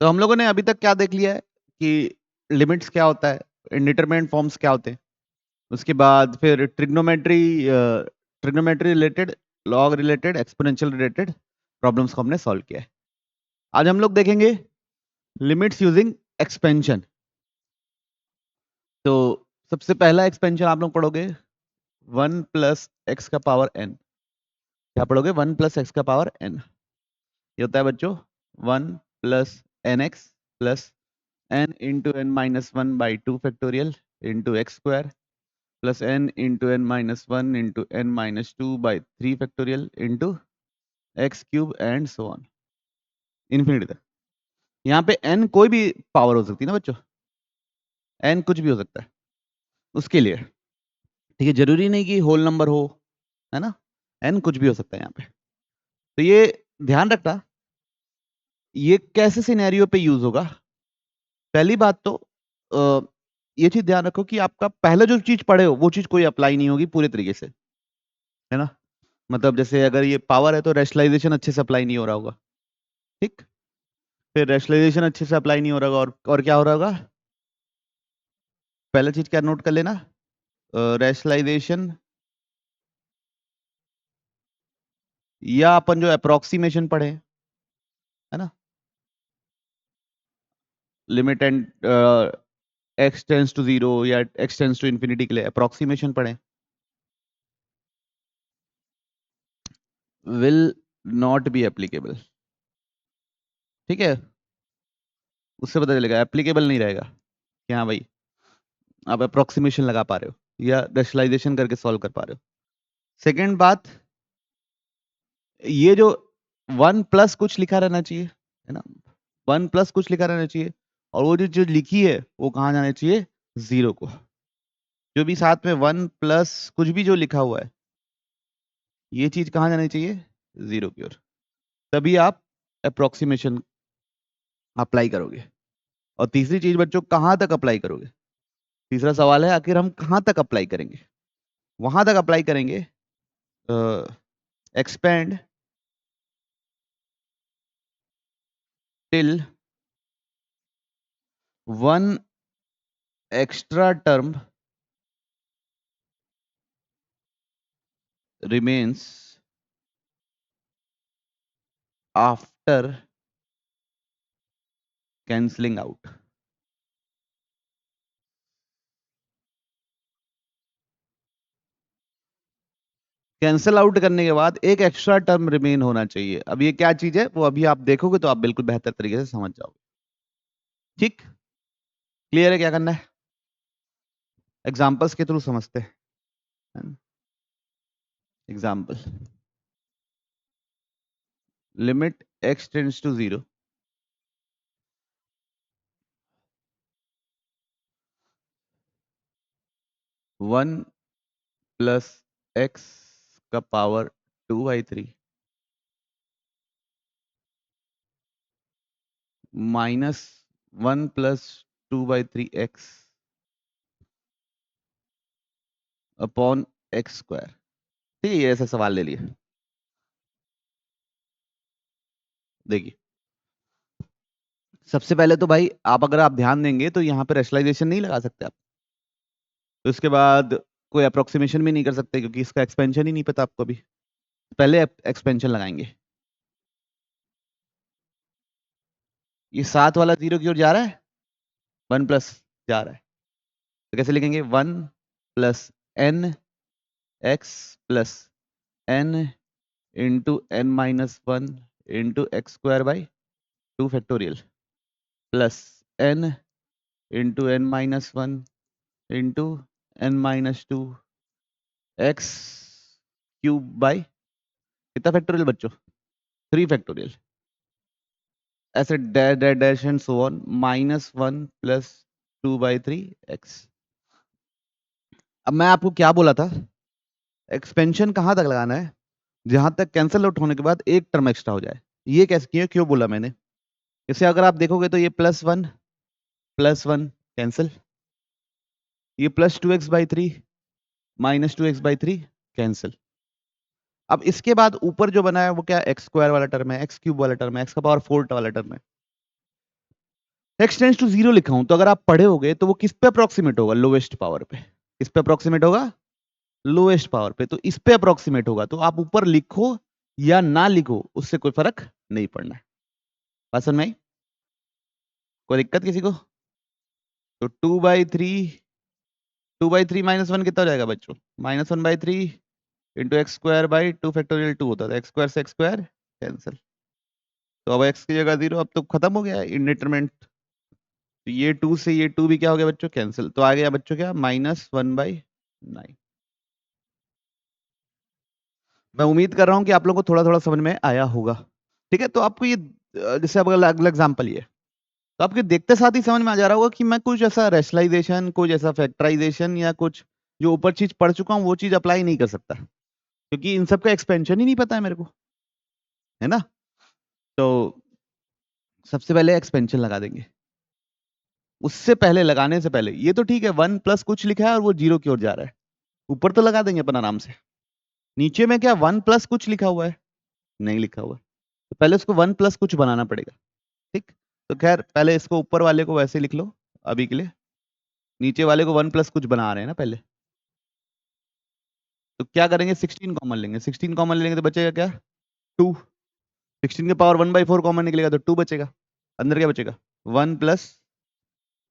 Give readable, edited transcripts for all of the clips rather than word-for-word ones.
तो हम लोगों ने अभी तक क्या देख लिया है कि लिमिट्स क्या होता है, इंडिटरमिनेट फॉर्म्स क्या होते हैं, उसके बाद फिर trigonometry related, log related, exponential related problems को हमने सॉल्व किया है। आज हम लोग देखेंगे लिमिट्स यूजिंग एक्सपेंशन। तो सबसे पहला एक्सपेंशन आप लोग पढ़ोगे 1 प्लस एक्स का पावर एन। क्या पढ़ोगे? 1 प्लस एक्स का पावर एन। ये होता है बच्चों 1 plus n x plus n into n minus one by two factorial into x square plus n into n minus one into n minus two by three factorial into x cube and so on infinity तक। यहाँ पे N कोई भी power हो सकती है ना बच्चों, एन कुछ भी हो सकता है उसके लिए। ठीक है, जरूरी नहीं कि होल नंबर हो, है ना, एन कुछ भी हो सकता है यहाँ पे। तो ये ध्यान रखना, ये कैसे सिनेरियो पे यूज होगा। पहली बात तो ये चीज ध्यान रखो कि आपका पहले जो चीज पढ़े हो वो चीज कोई अप्लाई नहीं होगी पूरे तरीके से, है ना। मतलब जैसे अगर ये पावर है तो रैशनलाइजेशन अच्छे से अप्लाई नहीं हो रहा होगा, ठीक। फिर रैशनलाइजेशन अच्छे से अप्लाई नहीं हो रहा होगा, और क्या हो रहा होगा, पहला चीज क्या नोट कर लेना, रैशनलाइजेशन या अपन जो अप्रोक्सीमेशन पढ़े, है ना, limit and x tends to zero या एक्स टेंस टू इन्फिनिटी के लिए अप्रोक्सीमेशन पढ़े, विल नॉट बी एप्लीकेबल। ठीक है, उससे पता चलेगा एप्लीकेबल नहीं रहेगा कि हाँ भाई आप अप्रोक्सीमेशन लगा पा रहे हो या रैशनलाइजेशन करके सॉल्व कर पा रहे हो। सेकंड बात, ये जो 1 प्लस कुछ लिखा रहना चाहिए, है ना, 1 प्लस कुछ लिखा रहना चाहिए, और वो जो चीज लिखी है वो कहाँ जाना चाहिए, जीरो को। जो भी साथ में 1 प्लस कुछ भी जो लिखा हुआ है ये चीज कहाँ जानी चाहिए, जीरो की ओर। तभी आप अप्रोक्सीमेशन अप्लाई करोगे। और तीसरी चीज बच्चों, कहाँ तक अप्लाई करोगे। तीसरा सवाल है आखिर हम कहाँ तक अप्लाई करेंगे। वहां तक अप्लाई करेंगे expand till one extra term remains after cancelling out। Cancel out करने के बाद एक एक्स्ट्रा टर्म रिमेन होना चाहिए। अब ये क्या चीज है वो अभी आप देखोगे तो आप बिल्कुल बेहतर तरीके से समझ जाओगे। ठीक, क्लियर है क्या करना है, एग्जांपल्स के थ्रू समझते हैं। Example, limit x tends to zero, 1 plus x का power 2/3 minus 1 plus 2/3 x upon x square. ठीक है, ये ऐसा सवाल ले लिए। देखिए, सबसे पहले तो भाई आप अगर आप ध्यान देंगे तो यहाँ पे रैशनलाइजेशन नहीं लगा सकते आप। तो इसके बाद कोई अप्रोक्सीमेशन भी नहीं कर सकते क्योंकि इसका एक्सपेंशन ही नहीं पता आपको अभी। पहले एक्सपेंशन लगाएंगे। ये 7 वाला जीरो की ओर जा रहा है, 1 प्लस जा रहा है, तो कैसे लिखेंगे, 1 plus n x plus n into n minus one into x square by two factorial plus n into n minus one into n minus two x cube by कितना फैक्टोरियल बच्चों, 3 फैक्टोरियल, ऐसे dash dash dash and so on minus one plus 2/3 x. अब मैं आपको क्या बोला था, expansion कहाँ तक लगाना है, जहां तक कैंसिल आउट होने के बाद एक टर्म एक्स्ट्रा हो जाए। ये कैसे क्यों क्यों बोला मैंने, इसे अगर आप देखोगे तो ये प्लस वन कैंसिल, ये plus 2x/3 minus 2x/3 cancel. अब इसके बाद ऊपर जो बना है वो क्या, एक्स स्क्वायर वाला टर्म है, एक्स क्यूब वाला टर्म है, एक्स का पावर 4 वाला टर्म है। x टेंड्स टू 0 लिखा हूं तो अगर आप पढ़े होगे तो वो किस पे अप्रोक्सीमेट होगा? लोएस्ट पावर पे। किस पे अप्रोक्सीमेट होगा? लोएस्ट पावर पे। तो इस पे अप्रोक्सीमेट होगा तो आप ऊपर लिखो या ना लिखो उससे कोई फर्क नहीं पड़ना है। बात समझ में आई? कोई दिक्कत किसी को? तो 2/3 2/3 -1 कितना हो जाएगा बच्चों? -1/3 into x square by 2 factorial 2 होता था। एक्स स्क्वायर से एक्स स्क्वायर कैंसिल। तो अब एक्स की जगह 0, अब तो खत्म हो गया इंडिटरमिनेंट। तो ये 2 से ये 2 भी क्या हो गया बच्चों? कैंसिल। तो आ गया बच्चों क्या? -1/9। मैं उम्मीद कर रहा हूँ कि आप लोगों को थोड़ा-थोड़ा समझ में आया होगा। ठीक है? तो आपको ये जैसे अब अगला एग्जांपल ये, तो आपके देखते साथ ही समझ में आ जा रहा होगा कि मैं कुछ ऐसा रैशनलाइजेशन, कुछ ऐसा फैक्टराइजेशन या कुछ जो ऊपर चीज़ पढ़ चुका हूँ, वो चीज़ अप्लाई नहीं कर सकता। क्योंकि इन सब का एक्सपेंशन ही नहीं पता है मेरे को। है ना? तो सबसे पहले एक्सपेंशन लगा देंगे। उससे पहले लगाने से पहले ये तो ठीक है 1 प्लस कुछ लिखा है और वो 0 की ओर जा रहा है। ऊपर तो लगा देंगे अपन आराम से। नीचे में क्या 1 प्लस कुछ लिखा हुआ है? नहीं लिखा हुआ है। तो पहले उसको 1 प्लस कुछ बनाना पड़ेगा। ठीक? तो ख़ैर पहले इसको ऊपर वाले को वैसे लिख लो अभी के लिए। नीचे वाले को 1 प्लस कुछ बना रहे हैं ना पहले। तो क्या करेंगे 16 कॉमन लेंगे। 16 कॉमन लेंगे तो बचेगा क्या? 2। 16 के पावर 1/4 कॉमन निकलेगा तो 2 बचेगा। अंदर क्या बचेगा? 1 प्लस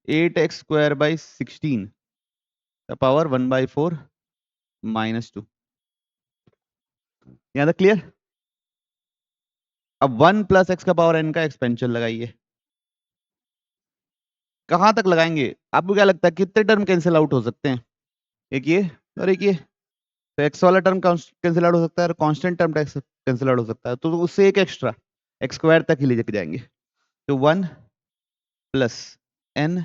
8x स्क्वायर बाई 16 का पावर 1/4 -2। यहाँ तक क्लियर? अब 1 प्लस x का पावर n का एक्सपेंशन लगाइए। कहाँ तक लगाएंगे? आपको क्या लगता है कितने टर्म कैंसिल आउट हो सकते हैं? एक ये और एक ये। तो x वाला टर्म कैंसिल आउट हो सकता है और कांस्टेंट टर्म कैंसिल आउट हो सकता है। तो उससे एक एक्स्ट्रा x स्क्वायर तक ही लेके जाएंगे। तो 1 plus n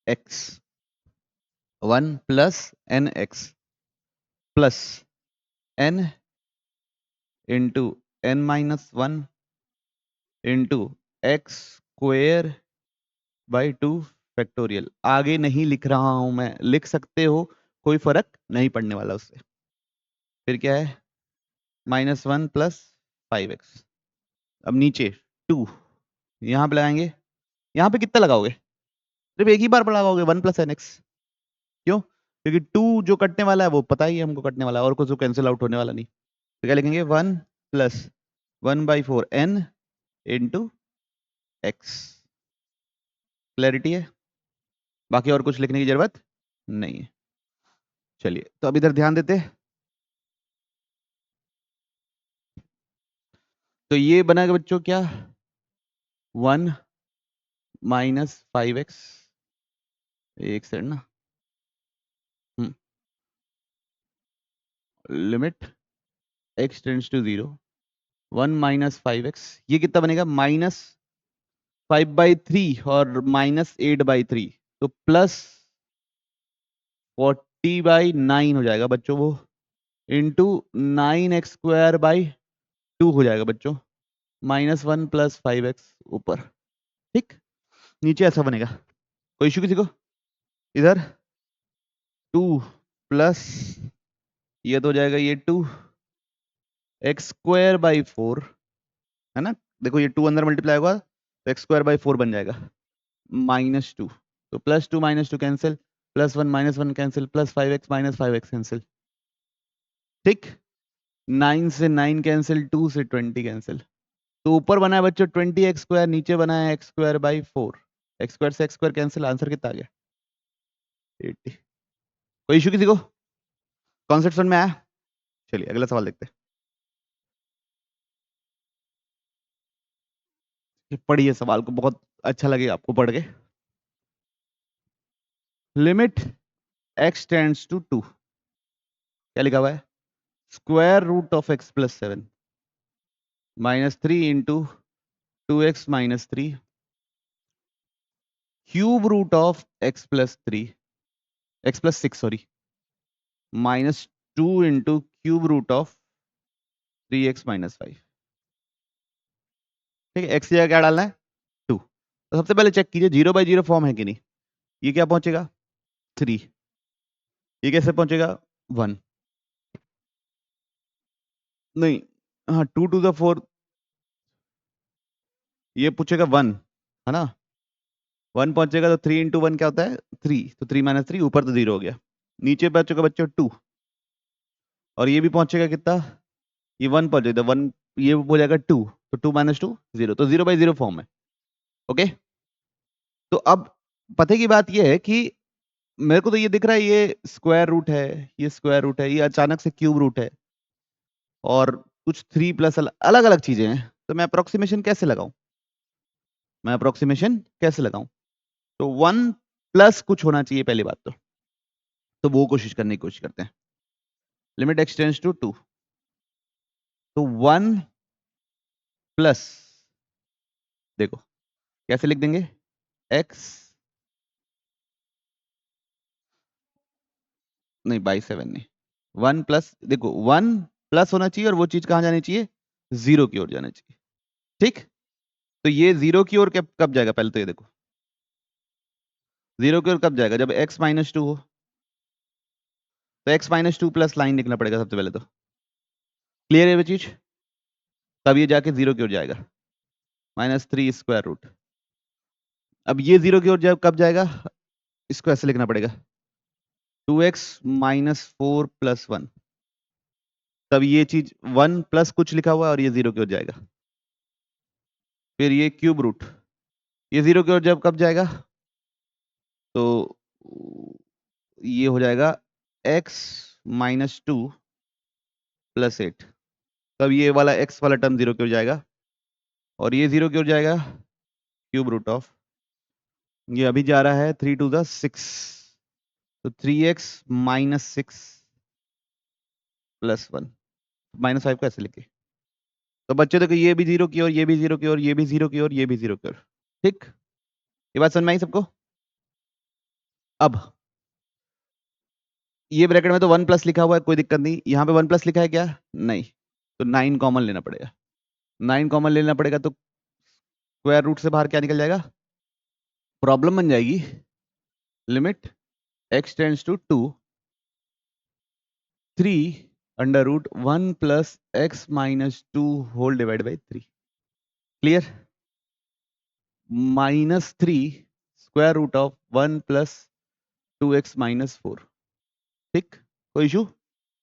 x 1 plus n x plus n into n minus 1 into x square by 2 factorial. आगे नहीं लिख रहा हूं मैं, लिख सकते हो, कोई फर्क नहीं पड़ने वाला उससे। फिर क्या है? -1 प्लस 5x। अब नीचे 2 यहाँ पे लगाएंगे। यहाँ पे कितना लगाओगे? सिर्फ एक ही बार पर लगाओगे 1 प्लस एन एक्स। क्यों? क्योंकि 2 जो कटने वाला है वो पता ही है हमको कटने वाला है और कुछ कैंसिल आउट होने वाला नहीं। तो क्या लिखेंगे? 1 plus 1/4 n into x. Clarity है? बाकी और कुछ लिखने की जरूरत नहीं है। चलिए तो अब इधर ध्यान देते हैं। तो ये बना बच्चों क्या? 1 माइनस 5x। एक सेकंड ना। Limit x tends to 0 1 minus 5x। ये कितना बनेगा? -5/3 और -8/3। तो +40/9 हो जाएगा बच्चों वो। इंटू 9x स्क्वायर बाई 2 हो जाएगा बच्चों। -1 प्लस 5x ऊपर। ठीक? नीचे ऐसा बनेगा। कोई इशू किसी को? इधर 2 प्लस ये तो हो जाएगा ये 2 एक्स स्क्वायर बाई 4। है ना? देखो ये 2 अंदर मल्टीप्लाई होगा तो एक्स स्क्वायर बाई 4 बन जाएगा। -2। तो +2 -2 cancel, +1 -1 cancel, +5x -5x cancel. ठीक? 9 से 9 कैंसिल, 2 से 20 कैंसिल। तो ऊपर बना है बच्चों 20x स्क्वायर, नीचे बना है x square by 4। X square से एक्स स्क्वायर कैंसिल, आंसर कितना आ गया? 80। कोई इशू किसी को? कॉन्सेप्ट समझ में आया? चलिए अगला सवाल देखते हैं। पढ़िए सवाल को, बहुत अच्छा लगेगा आपको पढ़ के। Limit x tends to 2। क्या लिखा हुआ है? Square root of x plus 7 -3 into 2x minus 3 cube root of x plus 3 x plus 6 sorry -2 into cube root of 3x minus 5। ठीक है? x की जगह क्या डालना है? 2। तो सबसे पहले चेक कीजिए 0/0 फॉर्म है कि नहीं। ये क्या पहुंचेगा? 3। ये कैसे पहुंचेगा? 1। नहीं, हाँ 2 टू द 4 ये पूछेगा 1। है ना, 1 पहुंचेगा तो 3 इंटू 1 क्या होता है 3, तो 3 माइनस 3, ऊपर तो 0 हो गया, नीचे बचेगा बच्चों 2, और ये भी पहुंचेगा कितना, ये 1 पहुंचेगा 1, ये हो जाएगा 2, तो 2 माइनस 2 0, तो 0/0 फॉर्म है। ओके, तो अब पते की बात ये है कि मेरे को तो ये दिख रहा है ये स्क्वायर रूट है, ये स्क्वायर रूट है, ये अचानक से क्यूब रूट है, और कुछ 3 प्लस अलग अलग चीजें हैं, तो मैं अप्रोक्सीमेशन कैसे लगाऊं, तो 1 प्लस कुछ होना चाहिए पहली बात तो वो कोशिश करने की कोशिश करते हैं। लिमिट x टेंड्स टू 2, तो 1 प्लस, देखो कैसे लिख देंगे, x, नहीं बाई 7 नहीं, 1 प्लस, देखो 1 प्लस होना चाहिए और वो चीज कहां जानी चाहिए, 0 की ओर जाना चाहिए। ठीक, तो ये 0 की ओर कब कब जाएगा, पहले तो ये देखो 0 की ओर कब जाएगा, जब x माइनस 2 हो, तो x माइनस 2 प्लस लाइन लिखना पड़ेगा सबसे पहले, तो क्लियर है वो चीज, तब ये जाके 0 की ओर जाएगा, -3 स्क्वायर रूट। अब ये 0 की ओर जब कब जाएगा, इसको ऐसे लिखना पड़ेगा 2x माइनस 4 प्लस 1, तब ये चीज 1 प्लस कुछ लिखा हुआ है और ये 0 की ओर जाएगा। फिर ये क्यूब रूट, ये 0 की ओर जब कब जाएगा, तो ये हो जाएगा x माइनस 2 प्लस 8, तब ये वाला x वाला टर्म 0 की ओर जाएगा, और ये 0 की ओर जाएगा क्यूब रूट ऑफ, ये अभी जा रहा है 3 टू द 6, तो 3x माइनस 6 प्लस 1, -5 को ऐसे लिखे, तो बच्चों देखो ये भी 0 की ओर, ये भी 0 की ओर, ये भी 0 की ओर, ये भी 0 की ओर। ठीक, ये बात समझ में आई सबको। अब ये ब्रैकेट में तो 1 प्लस लिखा हुआ है, कोई दिक्कत नहीं, यहाँ पे 1 प्लस लिखा है क्या, नहीं, तो 9 कॉमन लेना पड़ेगा, 9 कॉमन लेना पड़ेगा, तो स्क्वायर रूट से बाहर क्या निकल जाएगा, प्रॉब्लम बन जाएगी, limit x tends to 2, 3 under root 1 plus x minus 2 whole divide by 3, clear, -3 square root of 1 plus 2x minus 4, ठीक, कोई इशू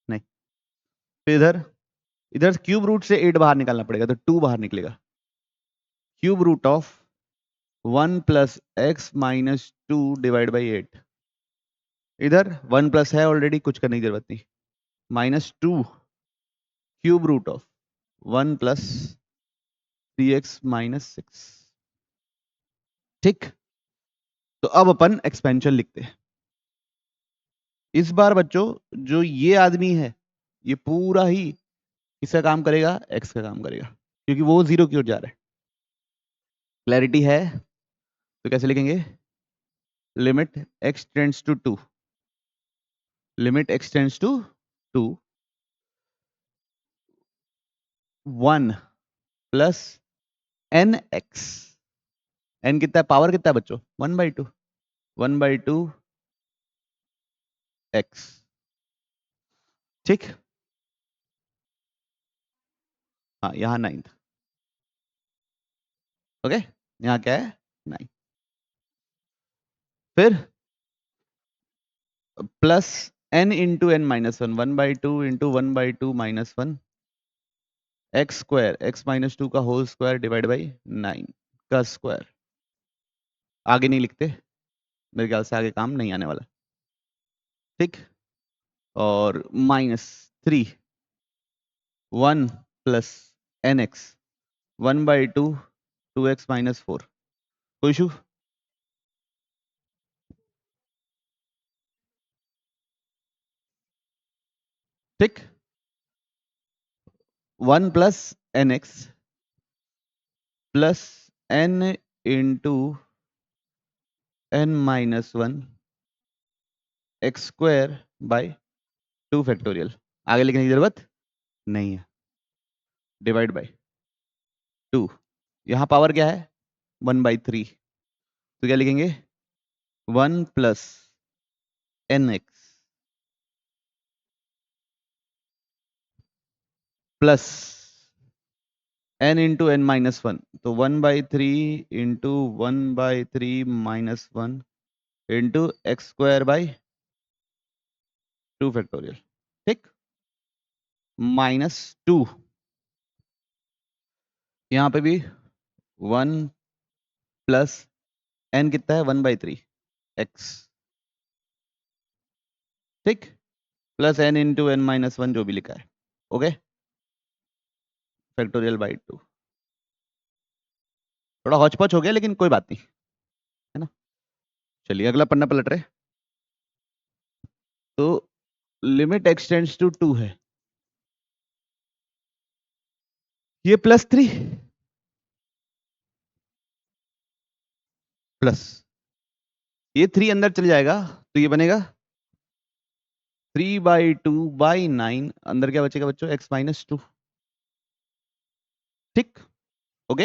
नहीं। फिर इधर इधर क्यूब रूट से 8 बाहर निकालना पड़ेगा, तो 2 बाहर निकलेगा, cube root of 1 plus x minus 2 divide by 8, इधर 1 प्लस है ऑलरेडी, कुछ करने की जरूरत नहीं, -2 cube root of 1 plus 3x minus 6, ठीक, तो अब अपन एक्सपेंशन लिखते हैं। इस बार बच्चों जो ये आदमी है, ये पूरा ही किसका काम करेगा, x का काम करेगा, क्योंकि वो 0 की ओर जा रहा है। क्लैरिटी है, तो कैसे लिखेंगे, limit x tends to 2, limit x tends to 2, 1 plus n x, n कितना है, पावर कितना है बच्चों, 1/2, 1/2 एक्स, ठीक, हाँ यहाँ 9, ओके, यहाँ क्या है 9, फिर plus n into n minus 1, 1/2 into 1/2 minus 1 x square, x minus 2 का होल स्क्वायर डिवाइड बाई 9 का स्क्वायर, आगे नहीं लिखते, मेरे ख्याल से आगे काम नहीं आने वाला, ठीक, और -3 1 plus n x 1/2 2x minus 4, कोई इशू, ठीक, 1 plus n x plus n into n minus 1 x square by 2 factorial, आगे लिखने की जरूरत नहीं है, डिवाइड बाई 2, यहाँ पावर क्या है 1/3, तो क्या लिखेंगे 1 plus n x plus n into n minus one, तो 1/3 into 1/3 minus one into x square by 2 factorial, ठीक, -2, यहाँ पे भी 1 प्लस n कितना है 1/3 x, ठीक, plus n into n minus one जो भी लिखा है, ओके, फैक्टोरियल बाई 2। थोड़ा हौच पौच हो गया लेकिन कोई बात नहीं, है ना। चलिए अगला पन्ना पलट रहे, तो लिमिट एक्सटेंड्स टू 2 है, ये +3 प्लस ये 3 अंदर चल जाएगा तो ये बनेगा 3/2/9, अंदर क्या बचेगा बच्चों x-2, ठीक, ओके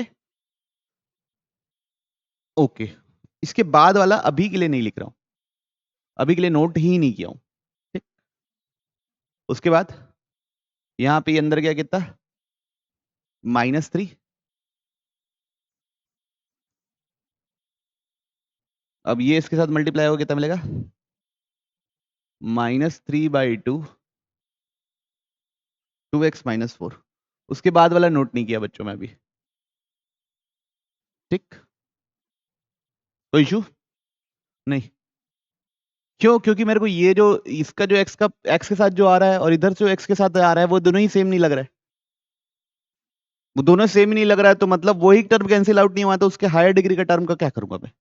ओके। इसके बाद वाला अभी के लिए नहीं लिख रहा हूं, अभी के लिए नोट ही नहीं किया हूं, ठीक। उसके बाद यहां पे अंदर क्या कितना -3, अब ये इसके साथ मल्टीप्लाई होगा कितना मिलेगा -3/2 2x-4। उसके बाद वाला नोट नहीं किया बच्चों में अभी, ठीक, कोई इशू नहीं, क्यों, क्योंकि मेरे को ये जो इसका जो x के साथ जो आ रहा है और इधर जो x के साथ आ रहा है वो दोनों ही सेम नहीं लग रहा है, वो दोनों सेम ही नहीं लग रहा है, तो मतलब वही टर्म कैंसिल आउट नहीं हुआ, तो उसके हायर डिग्री का टर्म का क्या करूंगा मैं,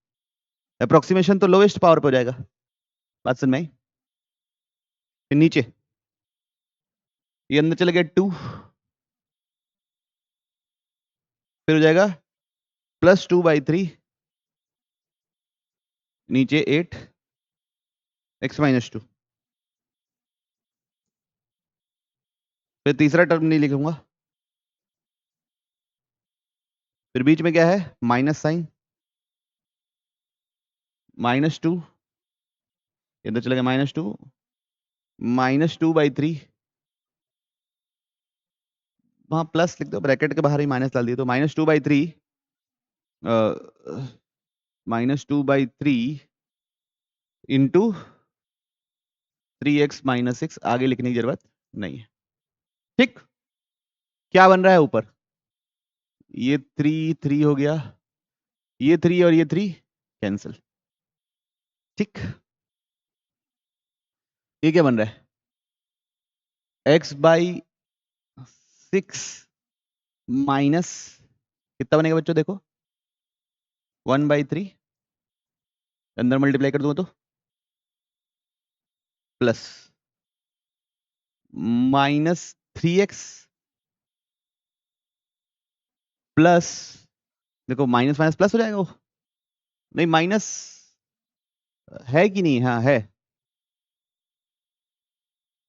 अप्रोक्सीमेशन तो लोवेस्ट पावर पे हो जाएगा, बात सुन में आई? फिर नीचे ये अंदर चले गया 2, फिर हो जाएगा +2/3 नीचे 8 x-2, फिर तीसरा टर्म नहीं लिखूंगा, फिर बीच में क्या है माइनस साइन -2, इधर चले गया -2 -2/3, वहां प्लस लिख दो, ब्रैकेट के बाहर ही माइनस डाल दिया, तो -2/3 -2/3 इंटू 3x-6, आगे लिखने की जरूरत नहीं है, ठीक। क्या बन रहा है ऊपर, ये 3 हो गया, ये 3 और ये 3 कैंसिल, ठीक। ये क्या बन रहा है x/6 माइनस कितना बनेगा बच्चों देखो 1/3, अंदर मल्टीप्लाई कर दूंगा तो प्लस -3x प्लस, देखो माइनस माइनस प्लस हो जाएगा वो, नहीं माइनस है कि नहीं, हाँ है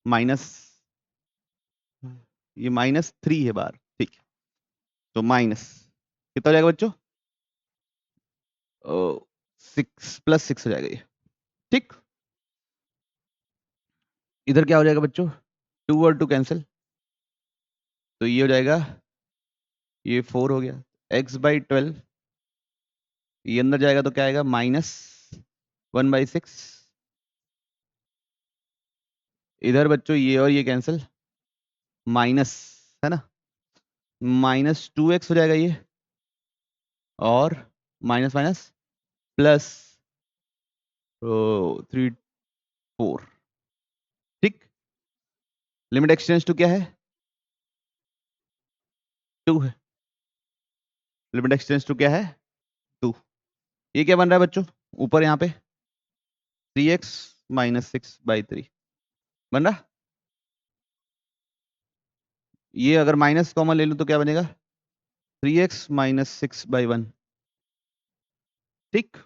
माइनस, ये -3 है बार, ठीक, तो माइनस कितना हो जाएगा बच्चों 6 + 6 हो जाएगा ये, ठीक। इधर क्या हो जाएगा बच्चों 2 और 2 कैंसिल, तो ये हो जाएगा, ये 4 हो गया, x/12, ये अंदर जाएगा तो क्या आएगा -1/6, इधर बच्चों ये और ये कैंसिल, माइनस, है ना, -2x हो जाएगा ये, और माइनस माइनस प्लस 3 4, ठीक। लिमिट एक्सटेंड्स टू क्या है 2 है, लिमिट एक्सटेंड्स टू क्या है 2, ये क्या बन रहा है बच्चों ऊपर यहाँ पे 3x-6/3 बन रहा, ये अगर माइनस कॉमन ले लूं तो क्या बनेगा 3x-6/1, ठीक।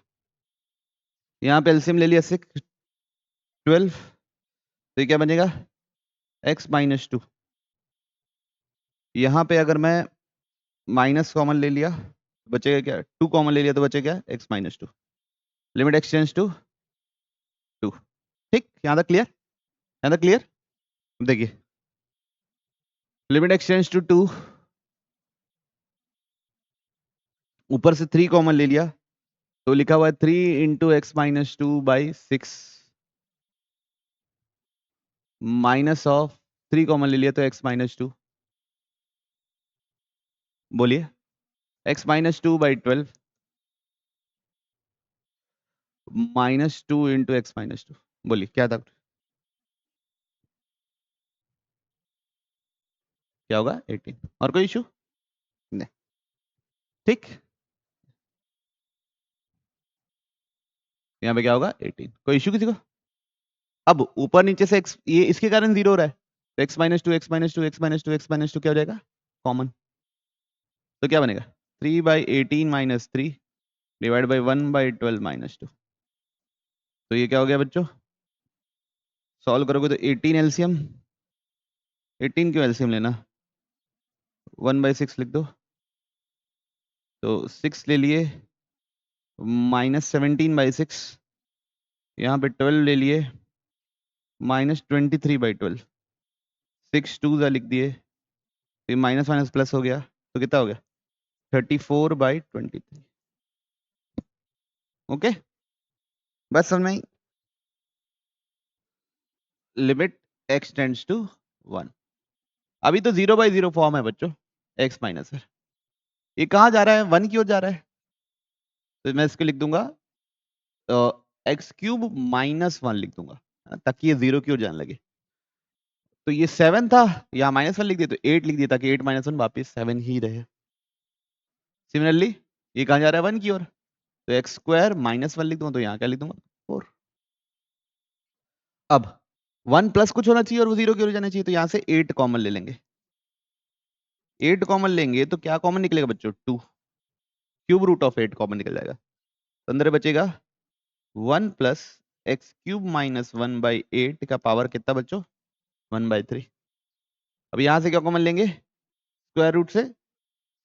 यहाँ पे एलसीएम ले लिया 6 12, तो ये क्या बनेगा x-2, यहाँ पे अगर मैं माइनस कॉमन ले लिया तो बचेगा क्या 2 कॉमन ले लिया तो बचेगा x-2, लिमिट एक्सटेंड्स टू 2, ठीक। यहाँ तक क्लियर, यहाँ तक क्लियर, देखिए लिमिट एक्सटेंड्स टू 2, ऊपर से 3 कॉमन ले लिया तो लिखा हुआ है 3 into x minus two by 6 minus of 3 common ले लिया तो एक्स माइनस टू, बोलिए x minus two by 12 minus two into x minus two, बोलिए क्या था, क्या होगा 18। और कोई इशू नहीं, ठीक, यहाँ पे क्या होगा 18, कोई इशू किसी को। अब ऊपर नीचे से x ये इसके कारण 0 हो रहा है तो x minus two x minus two x minus two x minus two क्या हो जाएगा कॉमन, तो क्या बनेगा 3 by 18 minus 3 divide by 1 by 12 minus 2, तो ये क्या हो गया बच्चों, सॉल्व करोगे तो 18 एलसीएम, 18 क्यों एलसीएम लेना, 1 बाई 6 लिख दो, तो 6 ले लिए माइनस 17 बाई 6, यहाँ पे 12 ले लिए माइनस 23 बाई 12, 6 टू लिख दिए, फिर माइनस माइनस प्लस हो गया तो कितना हो गया 34 बाई 23। ओके, बस समझ में आई? लिमिट x टेंड्स टू 1, अभी तो 0 बाई 0 फॉर्म है बच्चों, x माइनस है, ये कहाँ जा रहा है 1 की ओर जा रहा है, तो मैं इसको लिख दूंगा एक्स क्यूब माइनस 1 लिख दूंगा ताकि ये 0 की ओर जाने लगे, तो ये 7 था, यहाँ माइनस 1 लिख दिया तो 8 लिख दिया ताकि 8 माइनस 1 वापिस 7 ही रहे। सिमिलरली ये कहाँ जा रहा है 1 की ओर, तो एक्स स्क्वायर माइनस 1 लिख दूंगा तो यहाँ क्या लिख दूंगा 4। अब 1 प्लस कुछ होना चाहिए और वो 0 की ओर जाना चाहिए, तो यहाँ से 8 कॉमन ले लेंगे, 8 कॉमन लेंगे तो क्या कॉमन निकलेगा बच्चों 2, क्यूब रूट ऑफ 8 कॉमन निकल जाएगा, तो अंदर बचेगा 1 plus x cube minus 1 by 8 का पावर कितना बच्चों 1 बाई 3। अब यहाँ से क्या कॉमन लेंगे स्क्वायर रूट से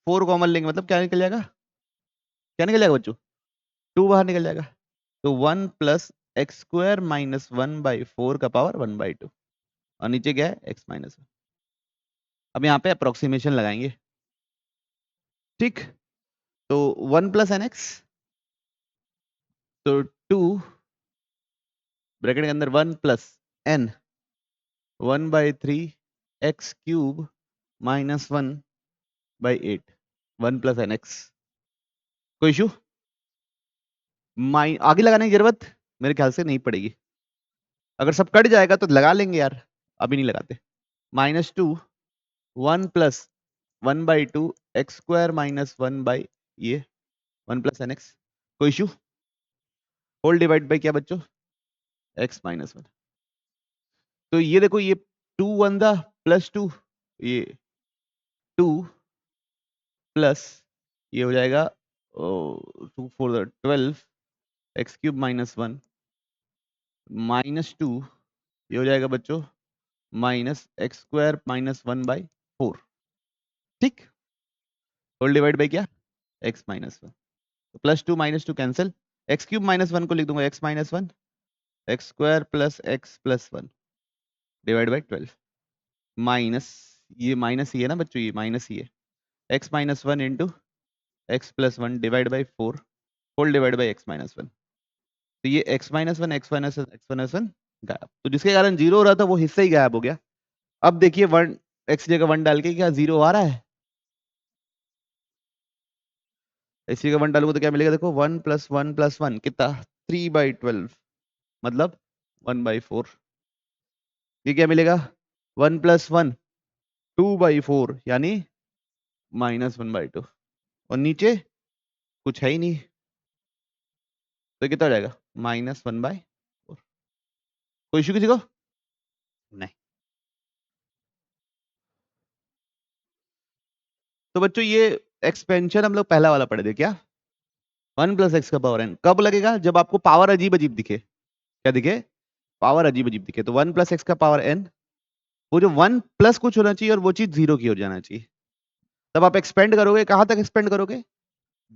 4 कॉमन लेंगे, मतलब क्या निकल जाएगा, क्या निकल जाएगा बच्चों 2 बाहर निकल जाएगा, तो 1 plus x square minus 1 by 4 का पावर 1 बाई 2, और नीचे क्या है एक्स माइनस 1। अब यहाँ पे अप्रोक्सीमेशन लगाएंगे, ठीक, तो 1 प्लस एन एक्स, तो 2 ब्रैकेट के अंदर 1 plus n 1 by 3 x cube minus 1 by 8, 1 plus n x, कोई इशू, आगे लगाने की जरूरत मेरे ख्याल से नहीं पड़ेगी, अगर सब कट जाएगा तो लगा लेंगे यार, अभी नहीं लगाते, minus 2 1 plus 1 by 2 x square minus 1 by ये 1 प्लस एन एक्स, कोई इशू, होल डिवाइड बाई क्या बच्चों एक्स माइनस 1, तो ये देखो ये 2 1 दा प्लस 2, ये 2 प्लस ये हो जाएगा 2 4 12 एक्स क्यूब माइनस 1 माइनस 2, ये हो जाएगा बच्चों minus x square minus 1 by 4, ठीक, होल डिवाइड बाई क्या एक्स माइनस 1, तो plus 2 minus 2 cancel, x cube minus 1 को लिख दूंगा x minus 1 x square plus x plus 1 divide by 12 minus ये ना बच्चों ये माइनस ही है x minus 1 into x plus 1 divide by 4 whole divide by x minus 1, तो ये एक्स माइनस 1 एक्स माइनस 1 गायब, तो जिसके कारण 0 हो रहा था वो हिस्सा ही गायब हो गया। अब देखिए 1 एक्स जगह 1 डाल के क्या 0 आ रहा है, एक्स जगह 1 डालूंगा तो क्या मिलेगा देखो 1 प्लस 1 कितना 3 बाई 12 मतलब 1 बाई 4, ये क्या मिलेगा 1 प्लस 1 2 बाई 4 यानी माइनस 1 बाई 2, और नीचे कुछ है ही नहीं तो कितना हो जाएगा माइनस 1 बाई 4, कोई इशू किसी को नहीं। तो बच्चों ये एक्सपेंशन हम लोग पहला वाला पढ़े थे क्या 1 प्लस एक्स का पावर एन, कब लगेगा जब आपको पावर अजीब अजीब दिखे, क्या दिखे पावर अजीब अजीब दिखे, तो 1 प्लस एक्स का पावर एन, वो जो 1 प्लस कुछ होना चाहिए और वो चीज 0 की ओर जाना चाहिए, तब आप एक्सपेंड करोगे, कहां तक एक्सपेंड करोगे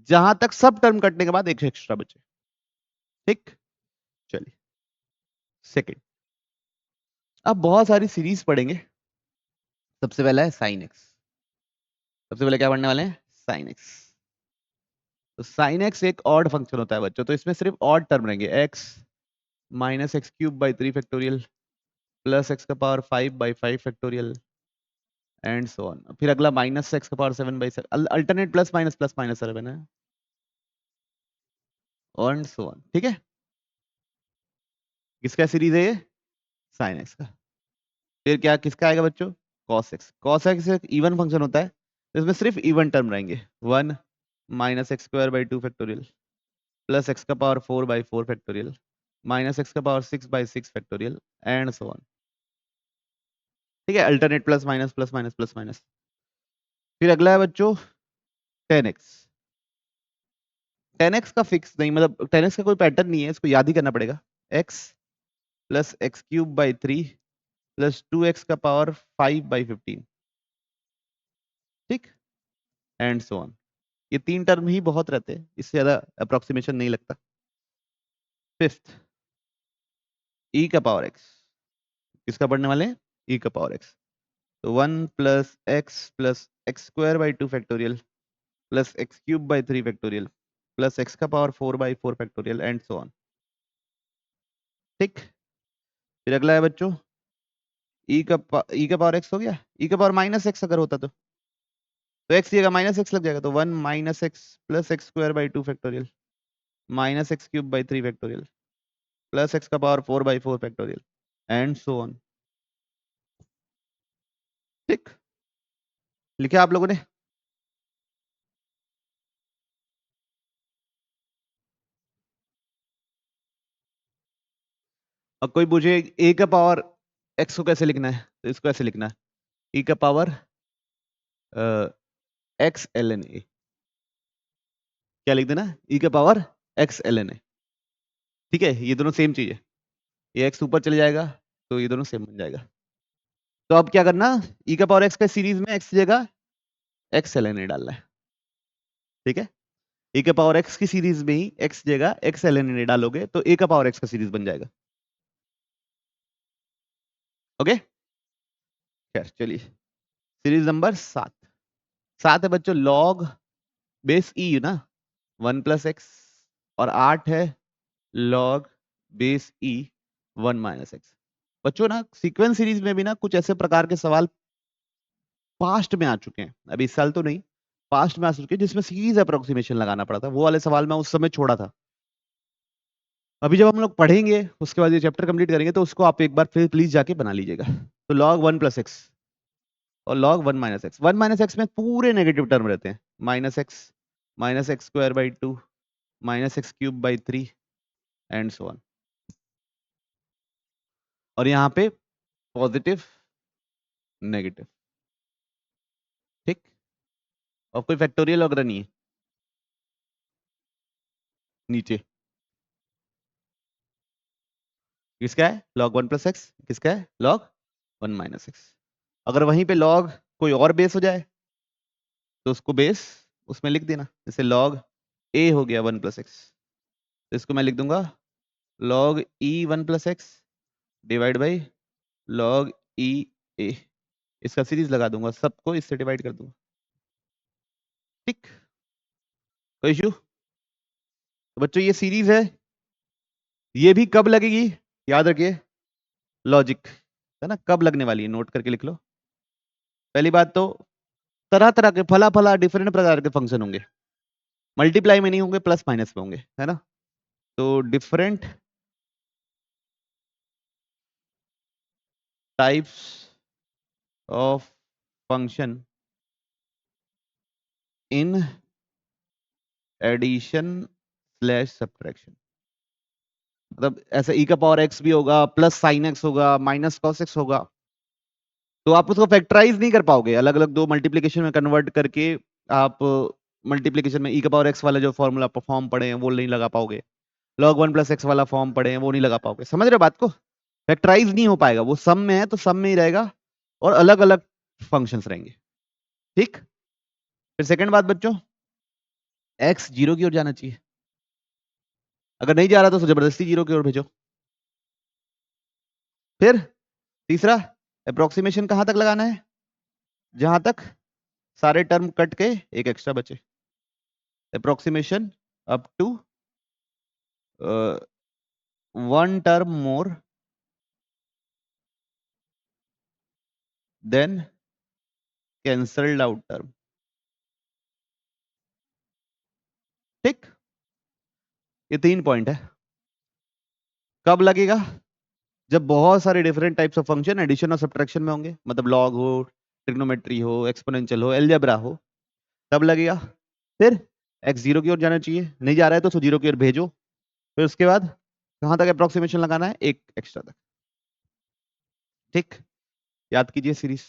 जहां तक सब टर्म कटने के बाद एक एक्स्ट्रा बचे, ठीक, चलिए सेकंड, अब बहुत सारी सीरीज पढ़ेंगे, सबसे पहला है साइन एक्स, सबसे पहले क्या पढ़ने वाले हैं साइन एक्स, तो साइन एक्स एक ऑड फंक्शन होता है बच्चों, तो इसमें सिर्फ ऑड टर्म रहेंगे, x minus x cube by 3 factorial plus x का power 5 by 5 factorial and so on. फिर अगला माइनस एक्स का power 7 by 7, alternate plus minus 7 है एंड सो ऑन। ठीक है, किसका सीरीज है ये? साइन एक्स का। फिर क्या किसका आएगा बच्चों? Cos x. कॉस एक्स एक इवन फंक्शन होता है, तो इसमें सिर्फ इवन टर्म रहेंगे, 1 minus x square by 2 factorial plus x का power 4 by 4 factorial minus x का power 6 by 6 factorial and so on. ठीक है, अल्टरनेट प्लस माइनस। फिर अगला है बच्चों 10x। 10x का फिक्स नहीं, मतलब 10x का कोई पैटर्न नहीं है, इसको याद ही करना पड़ेगा। x plus x cube by 3 plus 2x का पावर 5 बाई 15। ठीक, एंड सो ऑन। ये तीन टर्म ही बहुत रहते हैं, इससे ज्यादा अप्रोक्सीमेशन नहीं लगता। फिफ्थ e का पावर x, किसका पढ़ने वाले हैं? e का पावर x। तो 1 plus x square by 2 factorial plus x cube by 3 factorial plus x का power 4 by 4 factorial and so on. ठीक, फिर अगला है बच्चों e का पावर x हो गया। e का पावर माइनस एक्स अगर होता तो x जगह माइनस एक्स लग जाएगा, तो 1 minus x plus x square by 2 factorial minus x cube by 3 factorial plus x का power 4 by 4 factorial and so on. ठीक, लिखा आप लोगों ने? अब कोई पूछे a का पावर x को कैसे लिखना है, तो इसको ऐसे लिखना है, e का पावर x ln a। क्या लिख देना? e का पावर x ln a। ठीक है, ये दोनों सेम चीज है, ये x ऊपर चले जाएगा तो ये दोनों सेम बन जाएगा। तो अब क्या करना, e का पावर x का सीरीज में x जगह x ln a डालना है। ठीक है, e के पावर x की सीरीज में ही x जगह x ln a डालोगे तो a का पावर x का सीरीज बन जाएगा। ओके, खैर चलिए, सीरीज नंबर 7 है बच्चों, लॉग बेस ई ना 1 प्लस एक्स, और 8 है लॉग बेस ई 1 माइनस एक्स। बच्चों ना सीक्वेंस सीरीज में भी ना कुछ ऐसे प्रकार के सवाल पास्ट में आ चुके हैं, अभी इस साल तो नहीं, पास्ट में आ चुके हैं, जिसमें सीरीज अप्रोक्सीमेशन लगाना पड़ा था। वो वाले सवाल मैं उस समय छोड़ा था। अभी जब हम लोग पढ़ेंगे उसके बाद ये चैप्टर कंप्लीट करेंगे, तो उसको आप एक बार फिर प्लीज जाके बना लीजिएगा। तो लॉग 1 प्लस एक्स और log 1 minus x, 1 minus x में पूरे नेगेटिव टर्म रहते हैं, minus x square by 2 minus x cube by 3 and so on. और यहाँ पे पॉजिटिव नेगेटिव। ठीक, और कोई फैक्टोरियल वगैरह नहीं है नीचे। किसका है? Log 1 plus x. किसका है? Log 1 minus x. अगर वहीं पे लॉग कोई और बेस हो जाए तो उसको बेस उसमें लिख देना, जैसे लॉग ए हो गया 1 प्लस एक्स, तो इसको मैं लिख दूंगा log e 1 plus x divide by log e a. इसका सीरीज लगा दूंगा, सबको इससे डिवाइड कर दूंगा। ठीक, कोई इशू? तो बच्चों ये सीरीज है, ये भी कब लगेगी याद रखिए, लॉजिक है ना, कब लगने वाली है नोट करके लिख लो। पहली बात तो तरह तरह के फला फला डिफरेंट प्रकार के फंक्शन होंगे, मल्टीप्लाई में नहीं होंगे, प्लस माइनस में होंगे, है ना। तो different types of function in addition slash subtraction, मतलब ऐसे e का पावर x भी होगा, प्लस साइन x होगा, माइनस कॉस x होगा, तो आप उसको फैक्टराइज नहीं कर पाओगे, अलग अलग दो मल्टीप्लीकेशन में कन्वर्ट करके आप मल्टीप्लीकेशन में e का पावर x वाला जो फॉर्मूला फॉर्म पड़े हैं वो नहीं लगा पाओगे, log 1 प्लस एक्स वाला फॉर्म पड़े हैं वो नहीं लगा पाओगे। समझ रहे हो बात को? फैक्टराइज नहीं हो पाएगा, वो सम में है तो सम में ही रहेगा, और अलग अलग फंक्शंस रहेंगे। ठीक, फिर सेकंड बात बच्चों, x जीरो की ओर जाना चाहिए, अगर नहीं जा रहा तो उसको जबरदस्ती जीरो की ओर भेजो। फिर तीसरा, अप्रोक्सीमेशन कहां तक लगाना है? जहां तक सारे टर्म कट के एक एक्स्ट्रा बचे। approximation up to one term more than cancelled out term. ठीक, ये 3 पॉइंट है। कब लगेगा? जब बहुत सारे different types of function addition और सब्ट्रैक्शन में होंगे, मतलब लॉग हो, ट्रिग्नोमेट्री हो, एक्सपोनेंशियल हो, अलजेब्रा हो, तब लगेगा। फिर x 0 की ओर जाना चाहिए, नहीं जा रहा है तो उसको 0 की ओर भेजो। फिर उसके बाद कहां तक अप्रोक्सीमेशन लगाना है? एक एक्स्ट्रा तक। ठीक, याद कीजिए सीरीज।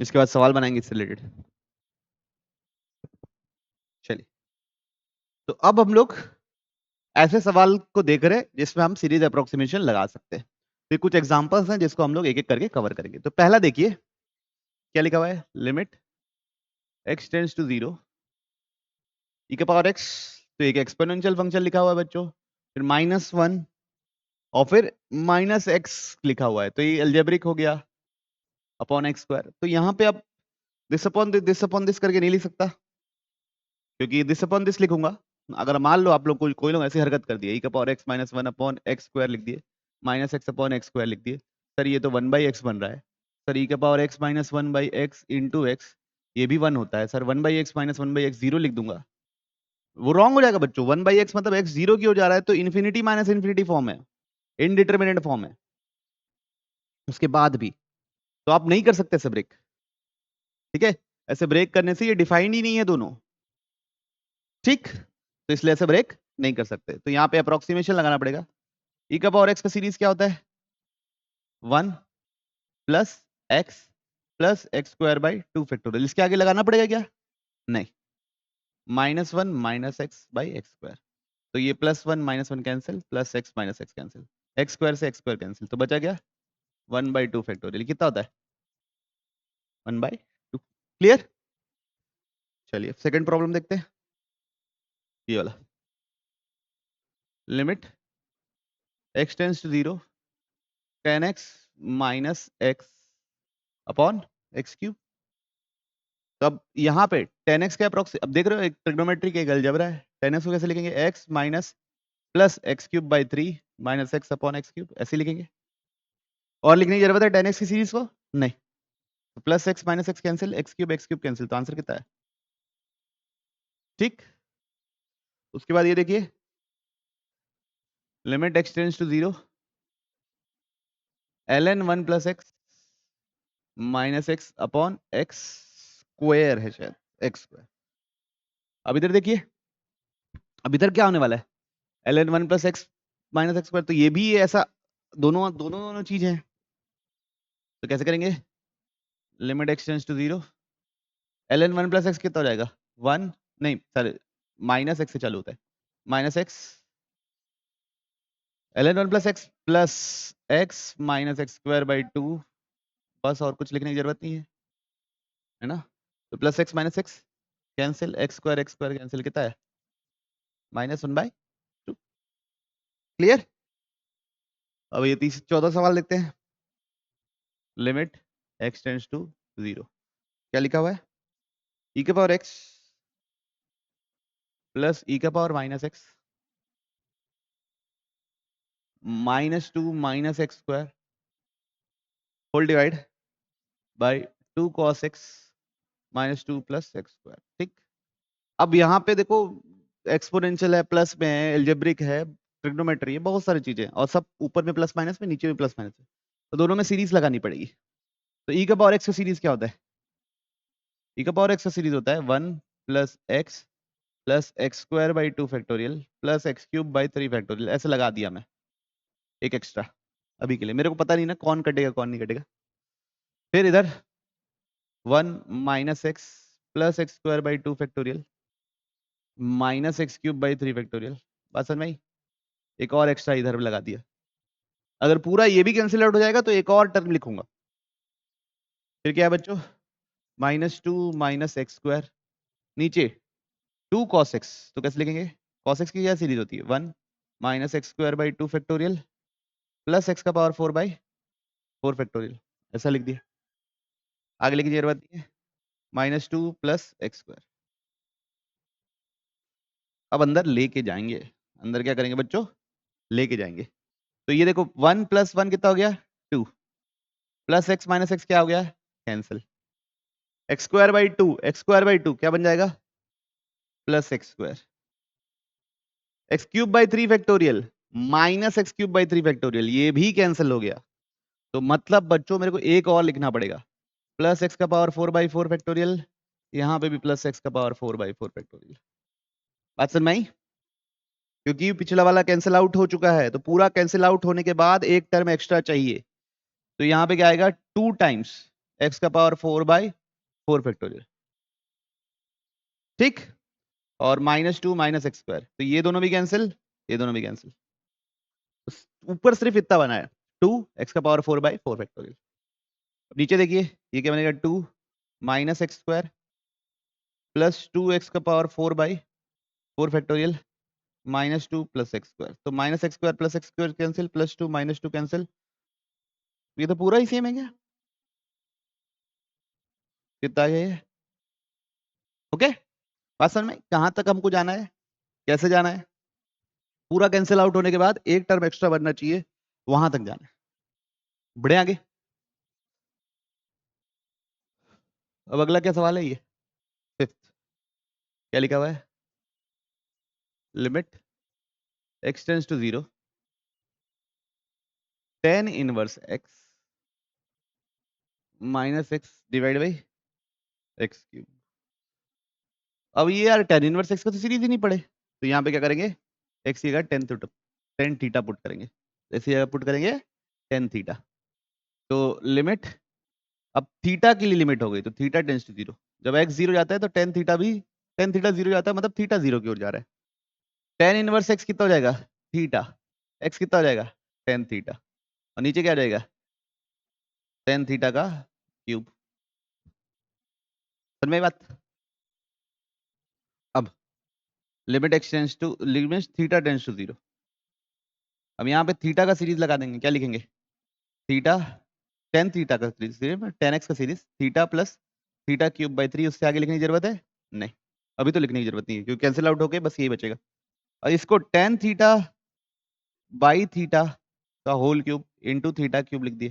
इसके बाद सवाल बनाएंगे इससे रिलेटेड। चलिए, तो अब हम लोग ऐसे सवाल को देख रहे हैं जिसमें हम सीरीज अप्रोक्सीमेशन लगा सकते हैं। तो कुछ एग्जांपल्स हैं जिसको हम लोग एक एक करके कवर करेंगे। तो पहला देखिए क्या लिखा हुआ है, limit x tends to 0 e के पावर x, तो एक एक्सपोनेंशियल फंक्शन लिखा हुआ है बच्चों, फिर -1 और फिर -x लिखा हुआ है, तो ये अलजेब्रिक हो गया अपॉन x स्क्वायर। तो यहाँ पे अब दिस अपॉन दिस करके नहीं लिख सकता, क्योंकि दिस अपॉन दिस लिखूंगा। अगर मान लो आप लोग कोई लोग ऐसी हरकत कर दिए, e का power x -1 upon x square लिख दिए, -x अपॉन x स्क्वायर लिख दिए, सर ये तो 1/x बन रहा है। सर e का power x -1/x into x, ये भी 1 होता है। सर 1/x -1/x 0 लिख दूंगा, वो रॉन्ग हो जाएगा बच्चों। 1/x मतलब x 0 की ओर जा रहा है, तो इन्फिनिटी माइनस इन्फिनिटी फॉर्म है, इनडिटर्मिनेट फॉर्म है उसके बाद भी, तो आप नहीं कर सकते ऐसे ब्रेक। ठीक है, ऐसे ब्रेक करने से ये डिफाइंड ही नहीं है दोनों। ठीक, तो इसलिए ऐसे ब्रेक नहीं कर सकते। तो यहाँ पे अप्रोक्सीमेशन लगाना पड़ेगा। e का पावर x का सीरीज क्या होता है? 1 plus x plus x square by 2 factorial. इसके आगे लगाना पड़ेगा क्या? नहीं, -1 minus x by x square, तो ये +1 -1 cancel, plus x minus x cancel, x square से एक्स स्क्वायर कैंसिल, तो बचा क्या? 1/2 फैक्टोरियल। कितना होता है? 1/2। क्लियर? चलिए सेकंड प्रॉब्लम देखते हैं, ये वाला। Limit x tends to 0 10x minus x upon x cube. तो अब यहाँ पे 10x का अप्रोक्सी, अब देख रहे हो एक ट्रिग्नोमेट्री का एक अलजेब्रा है। 10x को कैसे लिखेंगे? x minus plus x cube by 3 minus x upon x cube, ऐसे लिखेंगे। और लिखने की जरूरत है 10x की सीरीज को? नहीं, तो plus x minus x cancel, x cube cancel, तो आंसर कितना है? ठीक, उसके बाद ये देखिए, limit x tends to 0 ln 1 plus x minus x upon x square है शायद, एक्स स्क्वायर। अब इधर देखिए, अब इधर क्या होने वाला है? ln 1 plus x minus x square, तो ये भी ऐसा दोनों दोनों दोनों चीज है। तो कैसे करेंगे? Limit x tends to 0 ln 1 plus x कितना हो जाएगा? 1, नहीं सर, माइनस एक्स से चालू होता है, minus x ln 1 plus x minus x square by 2, बस और कुछ लिखने की जरूरत नहीं है ना? तो plus x minus x cancel, x square cancel, कितना है? -1/2। क्लियर? अब ये 14 सवाल देखते हैं। लिमिट x टेंड्स टू 0, क्या लिखा हुआ है? e के पावर x प्लस e का power minus x -2 minus x square whole divide by 2 cos x -2 plus x square. ठीक, अब यहाँ पे देखो एक्सपोनेंशियल है, प्लस में है, एल्जेब्रिक है, ट्रिग्नोमेट्री है, बहुत सारी चीजें, और सब ऊपर में प्लस माइनस में, नीचे में प्लस माइनस में, तो दोनों में सीरीज लगानी पड़ेगी। तो e का पावर x का सीरीज क्या होता है? e का पावर x का सीरीज होता है 1 plus x plus x square by 2 factorial plus x cube by 3 factorial. ऐसे लगा दिया मैं एक एक्स्ट्रा अभी के लिए, मेरे को पता नहीं ना कौन कटेगा कौन नहीं कटेगा। फिर इधर 1 minus x plus x square by 2 factorial minus x cube by 3 factorial. बात समझ में आई? एक और एक्स्ट्रा इधर लगा दिया। अगर पूरा ये भी कैंसिल आउट हो जाएगा तो एक और टर्म लिखूंगा। फिर क्या है बच्चों? -2 माइनस एक्स स्क्वायर, नीचे 2 cos x, तो कैसे लिखेंगे? cos x की क्या सीरीज होती है? 1 minus x square by 2 factorial plus x का पावर 4 बाई 4 फैक्टोरियल, ऐसा लिख दिया। आगे लिखने की जरूरत नहीं है। -2 प्लस एक्स स्क्वायर। अब अंदर लेके जाएंगे, अंदर क्या करेंगे बच्चों, लेके जाएंगे। तो ये देखो 1 + 1 कितना हो गया 2 प्लस एक्स माइनस एक्स क्या हो गया cancel. X square by to क्या बन जाएगा plus x square. X cube by 3 factorial minus x cube by 3 factorial, ये भी कैंसिल हो गया। तो मतलब बच्चों मेरे को एक और लिखना पड़ेगा, प्लस एक्स का पावर 4/4 फैक्टोरियल, यहाँ पे भी प्लस एक्स का पावर 4/4 फैक्टोरियल। बात समझ में आई? क्योंकि पिछला वाला कैंसिल आउट हो चुका है, तो पूरा कैंसिल आउट होने के बाद एक टर्म एक्स्ट्रा चाहिए। तो यहाँ पे क्या आएगा 2 टाइम्स एक्स का पावर 4/4 फैक्टोरियल, ठीक। और -2 माइनस एक्स स्क्वायर, तो ये दोनों भी कैंसिल, ये दोनों भी कैंसिल। ऊपर सिर्फ इतना बना है 2 एक्स का पावर 4/4 फैक्टोरियल। नीचे देखिए ये क्या बनेगा 2 minus x square plus 2 x का power 4/4 factorial -2 plus x square. तो minus x square plus x square cancel, +2 -2 cancel. ये तो पूरा ही सेम है क्या, कितना आ गया ये? ओके, बात समझ में कहां तक हमको जाना है, कैसे जाना है? पूरा कैंसिल आउट होने के बाद एक टर्म एक्स्ट्रा बनना चाहिए, वहां तक जाना है। बढ़े आगे। अब अगला क्या सवाल है, ये 5th क्या लिखा हुआ है, limit x tends to 0 tan inverse x minus x divide by x cube. अब ये यार tan इनवर्स x का तो सीरीज ही नहीं पड़े, तो यहाँ पे क्या करेंगे x की जगह tan थीटा पुट करेंगे, ऐसी जगह पुट करेंगे tan थीटा। तो लिमिट, अब थीटा के लिए लिमिट हो गई, तो थीटा टेंड्स टू 0, जब x 0 जाता है तो tan थीटा 0 जाता है, मतलब थीटा 0 की ओर जा रहा है। tan इनवर्स x कितना हो जाएगा थीटा, x कितना हो जाएगा tan थीटा, और नीचे क्या जाएगा tan थीटा का क्यूब। समझ में बात? अब लिमिट थीटा टेंड्स टू 0, अब यहाँ पे थीटा का सीरीज लगा देंगे, क्या लिखेंगे थीटा tan थीटा का सीरीज tan x का series theta plus theta cube by 3, उससे आगे लिखने की जरूरत है नहीं, अभी तो लिखने की जरूरत नहीं है क्योंकि कैंसिल आउट होके बस यही बचेगा। और इसको tan थीटा बाई थीटा का whole cube into theta cube लिख दिए।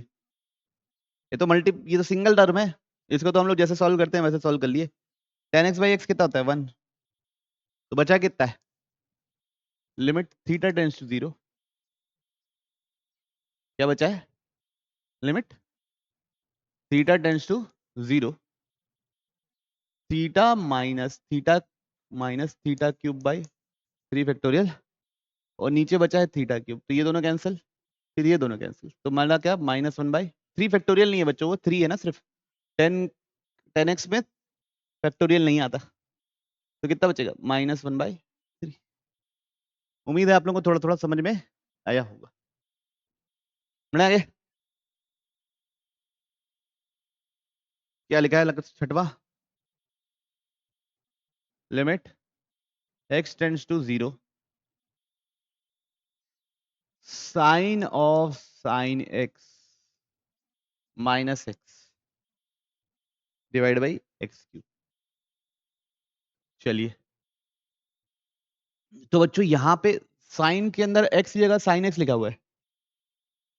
ये तो सिंगल टर्म है, इसको तो हम लोग जैसे सॉल्व करते हैं वैसे सॉल्व कर लिए। tan x बाई x कितना होता है 1, तो बचा कितना है लिमिट थीटा टेंड्स टू 0, क्या बचा है limit theta tends to 0 theta minus theta cube by 3 factorial, और नीचे बचा है थीटा क्यूब, तो ये दोनों कैंसिल, फिर ये दोनों कैंसिल, तो माना क्या -1/3 फैक्टोरियल नहीं है बच्चों, वो 3 है ना सिर्फ, 10 x में फैक्टोरियल नहीं आता, तो कितना बचेगा -1/3। उम्मीद है आप लोगों को थोड़ा थोड़ा समझ में आया होगा। बढ़े आगे, क्या लिखा है छठवा, limit x tends to 0 sine of sine x minus x divide by x cube. चलिए, तो बच्चों यहाँ पे साइन के अंदर x की जगह साइन x लिखा हुआ है,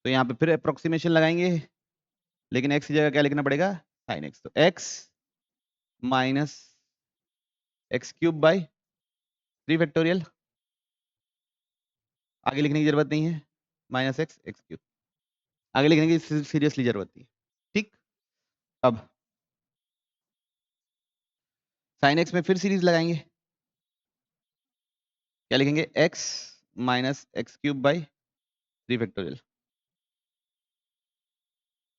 तो यहाँ पे फिर अप्रोक्सीमेशन लगाएंगे, लेकिन x की जगह क्या लिखना पड़ेगा साइन x, तो x minus x cube by 3 factorial, आगे लिखने की जरूरत नहीं है माइनस एक्स क्यूब, आगे लिखने की सीरियसली जरूरत नहीं है, ठीक। अब साइन एक्स में फिर सीरीज लगाएंगे, क्या लिखेंगे x minus x cube by 3 factorial,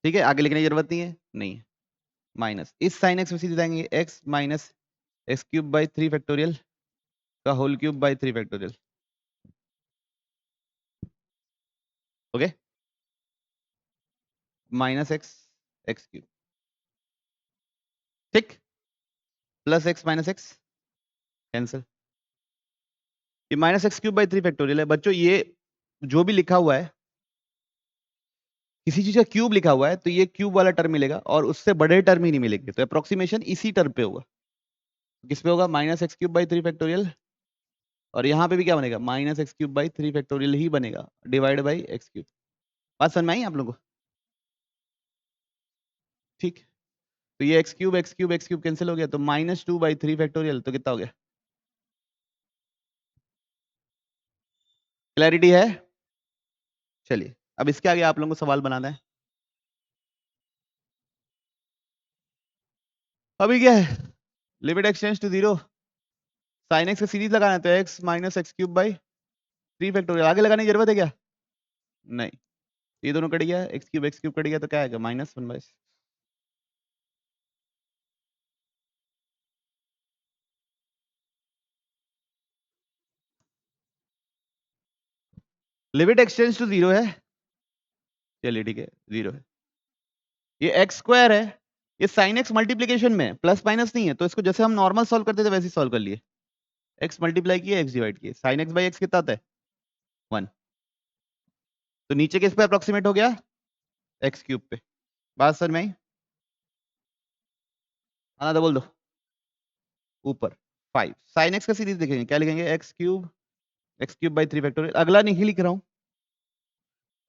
ठीक है, आगे लिखने की जरूरत नहीं है, नहीं है, माइनस इस साइन एक्स में सीरीज लगाएंगे x minus x cube by 3 factorial का whole cube by 3 factorial, okay, minus x cube, ठीक, plus x minus x cancel, ये minus x cube by 3 factorial है बच्चों, ये जो भी लिखा हुआ है किसी चीज का क्यूब लिखा हुआ है तो ये क्यूब वाला टर्म मिलेगा और उससे बड़े टर्म ही नहीं मिलेंगे, तो अप्रोक्सीमेशन इसी टर्म पे होगा। किस पे होगा? Minus x cube by 3 factorial, और यहाँ पे भी क्या बनेगा? Minus x cube by 3 factorial ही बनेगा, डिवाइड बाई एक्स क्यूब। बात समझ में आई आप लोगों को? ठीक, तो ये x cube x cube x cube cancel हो गया, तो -2/3 फैक्टोरियल, तो कितना हो गया? क्लैरिटी है? चलिए अब इसके आगे आप लोगों को सवाल बनाना है। अभी क्या है? Limit x tends to 0, sine x का सीरीज लगाना है तो x minus x cube by 3 factorial. आगे लगाने की जरूरत है क्या? नहीं, ये दोनों कट गया, एक्स क्यूब कट गया, तो क्या आएगा? -1/। लिमिट एक्सटेंड्स टू 0 है, चलिए ठीक है, 0 है। ये एक्स स्क्वायर है, ये साइन एक्स मल्टीप्लीकेशन में प्लस माइनस नहीं है, तो इसको जैसे हम नॉर्मल सॉल्व करते थे वैसे ही सॉल्व कर लिए। एक्स मल्टीप्लाई किए, एक्स डिवाइड किए, साइन एक्स बाई एक्स कितना आता है? 1। तो नीचे किस पे अप्रोक्सीमेट हो गया? एक्स क्यूब पे। बात सर में आई? आना तो बोल दो। ऊपर 5, साइन एक्स का सीरीज देखेंगे, क्या लिखेंगे? X cube by 3 factorial. अगला नहीं लिख रहा हूँ,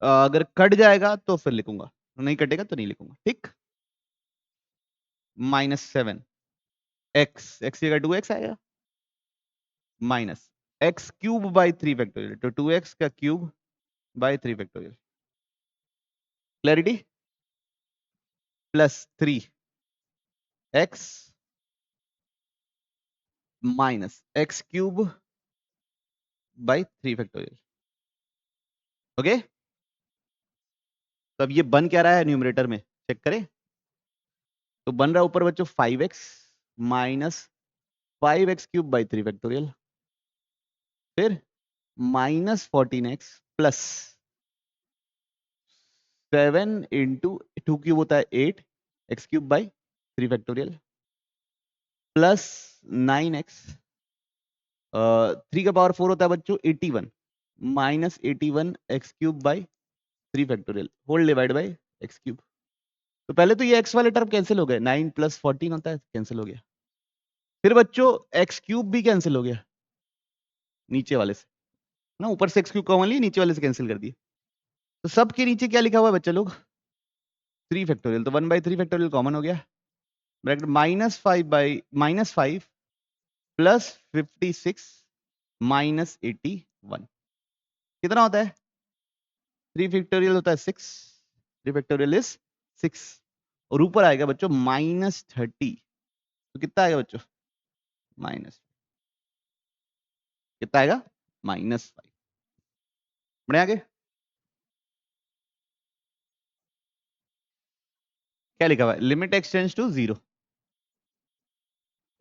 अगर कट जाएगा तो फिर लिखूंगा, नहीं कटेगा तो नहीं लिखूंगा, ठीक। -7 एक्स, एक्स की जगह 2x आएगा, minus x cube by 3 factorial, तो 2x का cube by 3 factorial. Clarity? Plus 3x minus x cube by 3 factorial. Okay, तो अब ये बन क्या रहा है न्यूमरेटर में, चेक करें। तो बन रहा है ऊपर बच्चों 5x minus 5x cube by 3 factorial, फिर -14x प्लस 7 इंटू 2 क्यूब होता है 8 x cube by 3 factorial, plus 9x 3 का पावर 4 होता है बच्चों 81, -81 x cube by 3 factorial whole divide by x cube. तो पहले तो ये एक्स वाले टर्म कैंसिल हो गए, 9 + 14 होता है, कैंसिल हो गया। फिर बच्चों एक्स क्यूब भी कैंसिल हो गया नीचे वाले से ना, ऊपर से एक्स क्यूब कॉमन लिए, नीचे वाले से कैंसिल कर दिए। तो सबके नीचे क्या लिखा हुआ है बच्चे लोग? 3 फैक्टोरियल, तो 1/3 फैक्टोरियल कॉमन हो गया, ब्रैकेट -5 प्लस 56 -81 कितना होता है? 3 फैक्टोरियल होता है 6, 3 फैक्टोरियल इज 6, और ऊपर आएगा बच्चों -30, तो कितना आएगा बच्चों? माइनस कितना आएगा? -5। बढ़े आगे, क्या लिखा हुआ है? लिमिट एक्सटेंड्स टू 0,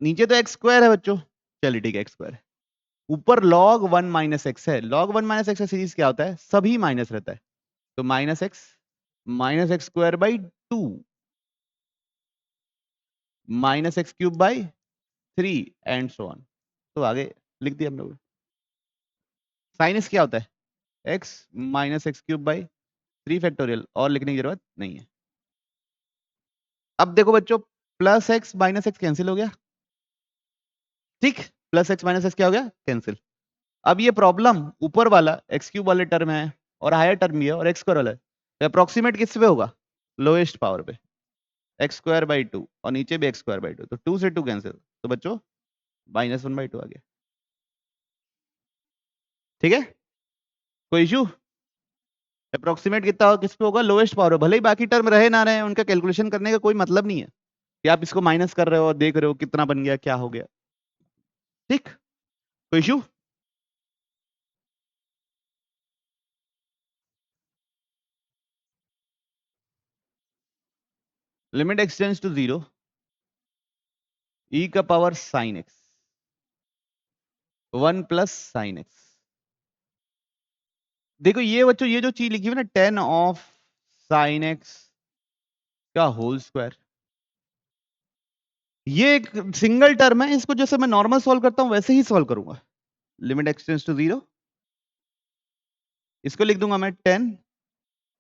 नीचे तो एक्स स्क्वायर है बच्चों, चलिए ठीक है एक्स स्क्वायर है, ऊपर log 1 माइनस एक्स है। log 1 माइनस एक्स का सीरीज क्या होता है? सभी माइनस रहता है, तो minus x square by 2 minus x cube by 3 and so on. तो आगे लिख दिया हम लोग। साइनस क्या होता है? X minus x cube by 3 factorial, और लिखने की जरूरत नहीं है। अब देखो बच्चों, plus x minus x cancel हो गया, ठीक, प्लस एक्स माइनस एक्स क्या हो गया? कैंसिल। अब ये प्रॉब्लम ऊपर वाला एक्स क्यूब वाले टर्म है और हायर टर्म भी है और एक्स स्क्वायर वाला है, तो अप्रोक्सीमेट किस पे होगा? लोएस्ट पावर पे, एक्स स्क्वायर बाई 2, और नीचे भी एक्स स्क्वायर बाई 2, तो 2 से 2 कैंसिल, तो बच्चों -1/2 आ गया। ठीक है, कोई इशू? अप्रोक्सीमेट कितना किस पे होगा? लोएस्ट पावर, भले ही बाकी टर्म रहे ना रहे, उनका कैलकुलेशन करने का कोई मतलब नहीं है कि आप इसको माइनस कर रहे हो और देख रहे हो कितना बन गया, क्या हो गया। ठीक, कोई issue? Limit x tends to 0, e का power sine x 1 plus sine x. देखो ये बच्चों, ये जो चीज लिखी हुई है ना, 10 ऑफ साइन एक्स का होल स्क्वायर, ये एक सिंगल टर्म है, इसको जैसे मैं नॉर्मल सॉल्व करता हूं वैसे ही सॉल्व करूंगा। लिमिट एक्सटेंड्स टू 0, इसको लिख दूंगा मैं 10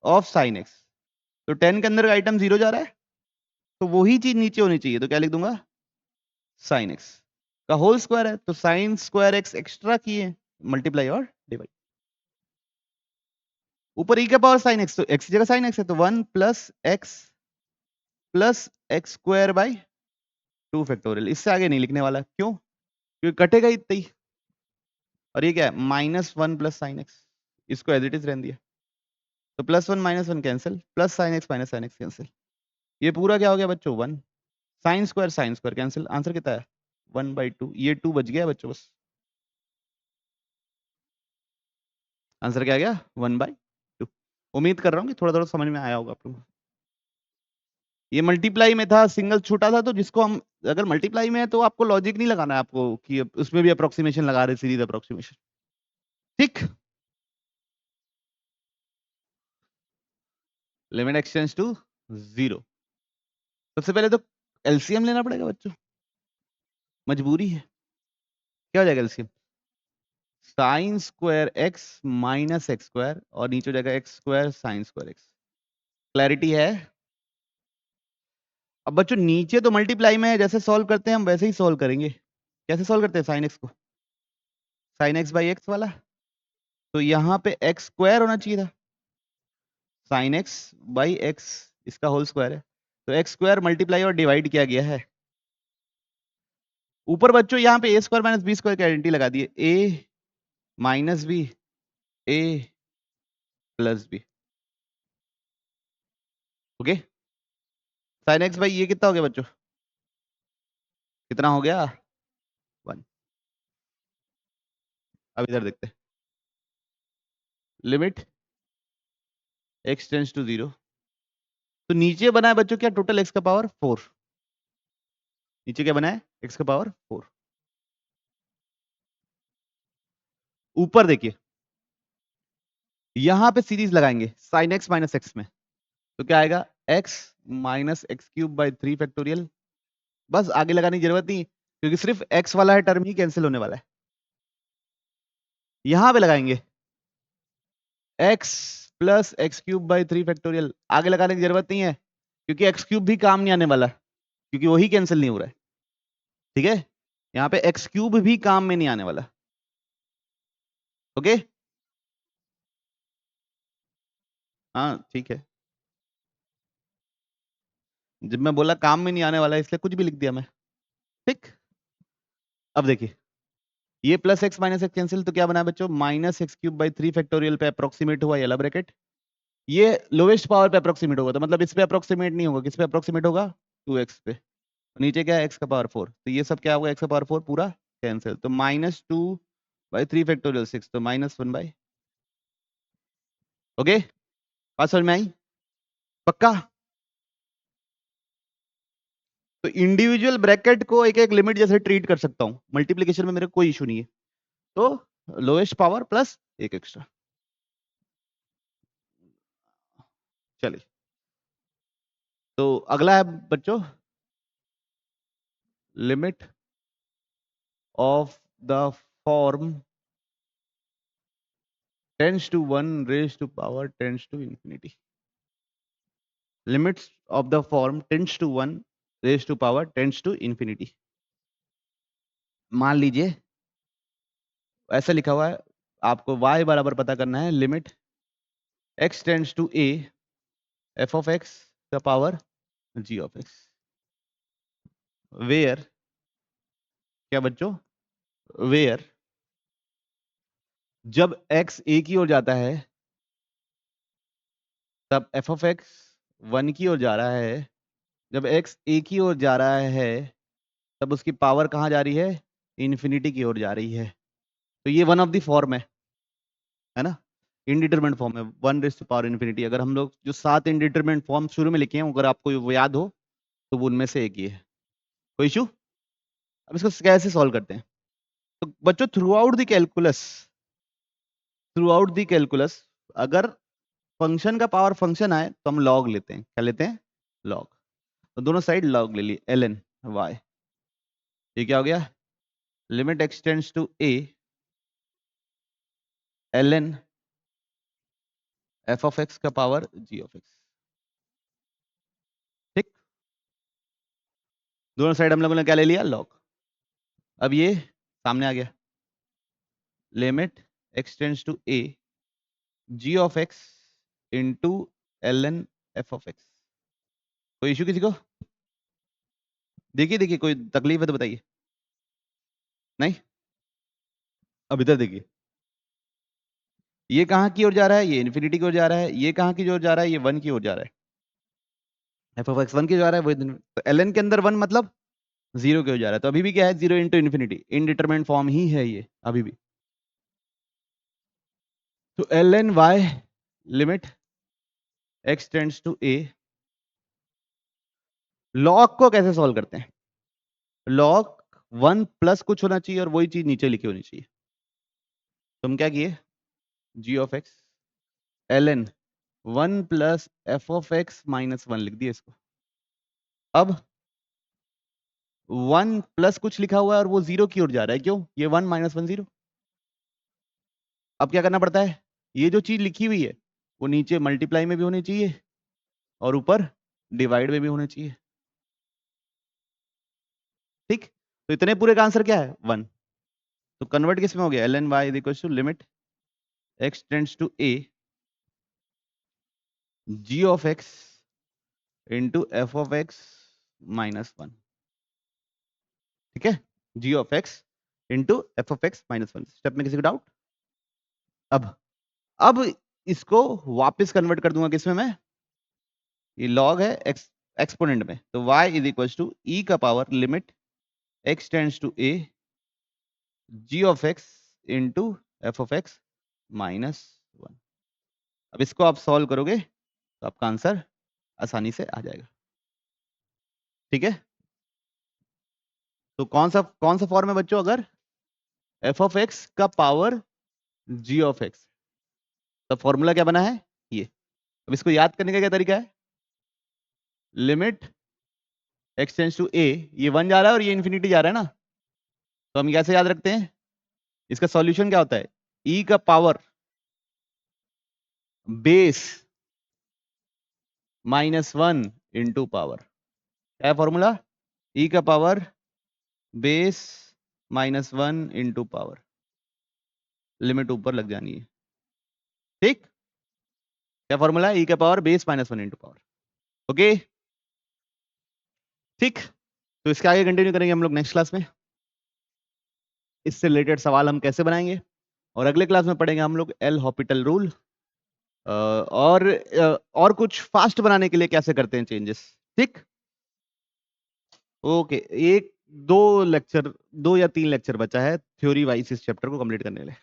ऑफ साइन एक्स तो 10 के अंदर का आइटम 0 जा रहा है, तो वही चीज नीचे होनी चाहिए, तो क्या लिख दूंगा, साइन एक्स का होल स्क्वायर है, तो साइन स्क्वायर एक्स एक्स्ट्रा किए, मल्टीप्लाई और डिवाइड, ऊपर ई के पावर साइन एक्स, तो एक्स की जगह साइन एक्स है, तो 1 plus x square by 2 factorial, इससे आगे नहीं लिखने वाला, क्यों, क्योंकि कटेगा इतना ही, और ये क्या है, -1 प्लस साइन एक्स, इसको एज इट इज रहने दिया, तो +1 - 1 cancel, plus sine x minus sine x cancel, ये पूरा क्या हो गया बच्चों, 1, साइन स्क्वायर कैंसिल, आंसर कितना है, 1/2, ये 2 बच गया बच्चों, बस आंसर क्या आ गया, 1/2। उम्मीद कर रहा हूँ कि थोड़ा थोड़ा समझ में आया होगा आप लोगों को। ये मल्टीप्लाई में था, सिंगल छोटा था, तो जिसको हम, अगर मल्टीप्लाई में है तो आपको लॉजिक नहीं लगाना है आपको कि उसमें भी अप्रोक्सीमेशन लगा रहे, सीरीज अप्रोक्सीमेशन, ठीक। लिमिट एक्सटेंड्स टू 0, सबसे पहले तो एलसीएम लेना पड़ेगा बच्चों, मजबूरी है, क्या हो जाएगा LCM, sine square x minus x square, और नीचे हो जाएगा x square sine square x, clarity है। अब बच्चों नीचे तो मल्टीप्लाई में है, जैसे सॉल्व करते हैं हम वैसे ही सॉल्व करेंगे, कैसे सॉल्व करते हैं साइन एक्स को, साइन एक्स बाई एक्स वाला, तो यहाँ पे एक्स स्क्वायर होना चाहिए था, साइन एक्स बाई एक्स, इसका होल स्क्वायर है, तो एक्स स्क्वायर मल्टीप्लाई और डिवाइड किया गया है, ऊपर बच्चों यहाँ पे a square minus b square की आइडेंटिटी लगा दिए, a minus b, a plus b, okay, sine x by ये कितना हो गया बच्चों, कितना हो गया, 1। अब इधर देखते हैं, लिमिट एक्स टेंस टू 0, तो नीचे बना है बच्चों क्या, टोटल एक्स का पावर 4, नीचे क्या बना है, एक्स का पावर 4, ऊपर देखिए, यहां पे सीरीज लगाएंगे साइन एक्स माइनस एक्स में, तो क्या आएगा, x minus x cube by 3 factorial, बस आगे लगाने की जरूरत नहीं, क्योंकि सिर्फ एक्स वाला है टर्म ही कैंसिल होने वाला है, यहां पे लगाएंगे x plus x cube by 3 factorial, आगे लगाने की जरूरत नहीं है, क्योंकि एक्स क्यूब भी काम नहीं आने वाला, क्योंकि वही कैंसिल नहीं हो रहा है, ठीक है, यहाँ पे एक्स क्यूब भी काम में नहीं आने वाला, ओके, हाँ ठीक है, जब मैं बोला काम में नहीं आने वाला इसलिए कुछ भी लिख दिया मैं, ठीक। अब देखिए, ये plus x minus x cancel, तो क्या बना बच्चों, minus x cube by 3 factorial पे अप्रोक्सीमेट हुआ, ये ब्रैकेट, ये लोवेस्ट पावर पे अप्रोक्सीमेट होगा, तो मतलब इस पे अप्रोक्सीमेट नहीं होगा, किस पे अप्रोक्सीमेट होगा, 2x पे, तो नीचे क्या है, x का पावर 4, तो ये सब क्या होगा, x का पावर 4 पूरा कैंसिल, तो -2/3 फैक्टोरियल 6, तो -1/, ओके, बात समझ में आई, पक्का, तो इंडिविजुअल ब्रैकेट को एक एक लिमिट जैसे ट्रीट कर सकता हूं, मल्टीप्लीकेशन में मेरे कोई इशू नहीं है, तो लोएस्ट पावर प्लस एक एक्स्ट्रा, चलिए, तो अगला है बच्चों, limit of the form tends to 1 raise to power tends to infinity, limits of the form tends to 1 raise to power tends to infinity, मान लीजिए ऐसा लिखा हुआ है, आपको y बराबर पता करना है, limit x tends to a f of x का power g of x, where, क्या बच्चों, वेयर जब x a की ओर जाता है तब f ऑफ x 1 की ओर जा रहा है, जब x a की ओर जा रहा है तब उसकी पावर कहाँ जा रही है, इन्फिनिटी की ओर जा रही है, तो ये वन ऑफ द फॉर्म है ना, इनडिटरमिनेट फॉर्म है, 1 रेज़ टू पावर इन्फिनिटी, अगर हम लोग जो 7 इनडिटरमिनेट फॉर्म शुरू में लिखे हैं अगर आपको वो याद हो तो वो उनमें से एक ही है, कोई इशू। अब इसको कैसे सॉल्व करते हैं, तो बच्चों थ्रू आउट द कैलकुलस अगर फंक्शन का पावर फंक्शन आए तो हम लॉग लेते हैं, क्या लेते हैं, लॉग, तो दोनों साइड लॉग ले लिए, ln y, ये क्या हो गया, limit x tends to a ln f of x का पावर g ऑफ x, दोनों साइड हम लोगों ने क्या ले लिया, log। अब ये सामने आ गया, limit x tends to a g of x into ln f of x। कोई इशू किसी को? देखिए देखिए, कोई तकलीफ है तो बताइए। नहीं, अब इधर देखिए, ये कहाँ की ओर जा रहा है, ये इन्फिनिटी की ओर जा रहा है, ये कहाँ की ओर जा रहा है, ये 1 की ओर जा रहा है। एफ ऑफ एक्स 1 की ओर जा रहा है, वही तो ln के अंदर 1 मतलब 0 की ओर जा रहा है, तो अभी भी क्या है, 0 इंटू इन्फिनिटी, इनडिटरमिनेट फॉर्म ही है ये अभी भी। तो ln y limit x tends to a, log को कैसे सॉल्व करते हैं, लॉग 1 प्लस कुछ होना चाहिए और वही चीज नीचे लिखी होनी चाहिए। तो हम क्या किए, g of x ln 1 plus F of x minus 1 लिख दिया इसको। अब 1 प्लस कुछ लिखा हुआ है और वो 0 की ओर जा रहा है, क्यों, ये 1 माइनस 1 0। अब क्या करना पड़ता है, ये जो चीज लिखी हुई है वो नीचे मल्टीप्लाई में भी होनी चाहिए और ऊपर डिवाइड में भी होने चाहिए। ठीक, तो इतने पूरे का आंसर क्या है, 1। तो कन्वर्ट किस में हो गया, ln y is equal to limit x tends to a g of x into f of x minus 1। ठीक है, g of x into f of x minus 1। Step में किसी को डाउट? अब इसको वापस कन्वर्ट कर दूंगा किसमें मैं, ये लॉग है एक्स एक्सपोनेंट में, तो y is equal to e का power limit x tends to a g of x into f of x minus 1। अब इसको आप सॉल्व करोगे तो आपका आंसर आसानी से आ जाएगा। ठीक है, तो कौन सा फॉर्म है बच्चों, अगर एफ ऑफ एक्स का पावर g ऑफ x, तो फॉर्मूला क्या बना है ये। अब इसको याद करने का क्या तरीका है, limit x tends to a, ये 1 जा रहा है और ये इन्फिनिटी जा रहा है ना, तो हम कैसे याद रखते हैं, इसका सॉल्यूशन क्या होता है, e का power base minus 1 into power, क्या है फॉर्मूला, e का power base minus 1 into power, limit ऊपर लग जानी है। ठीक, क्या फॉर्मूला है, e का power base minus 1 into power. Okay, ठीक, तो इसके आगे कंटिन्यू करेंगे हम लोग नेक्स्ट क्लास में, इससे रिलेटेड सवाल हम कैसे बनाएंगे, और अगले क्लास में पढ़ेंगे हम लोग एल हॉपिटल रूल, और कुछ फास्ट बनाने के लिए कैसे करते हैं चेंजेस। ठीक, ओके, एक दो या तीन लेक्चर बचा है थ्योरी वाइज इस चैप्टर को कंप्लीट करने के लिए।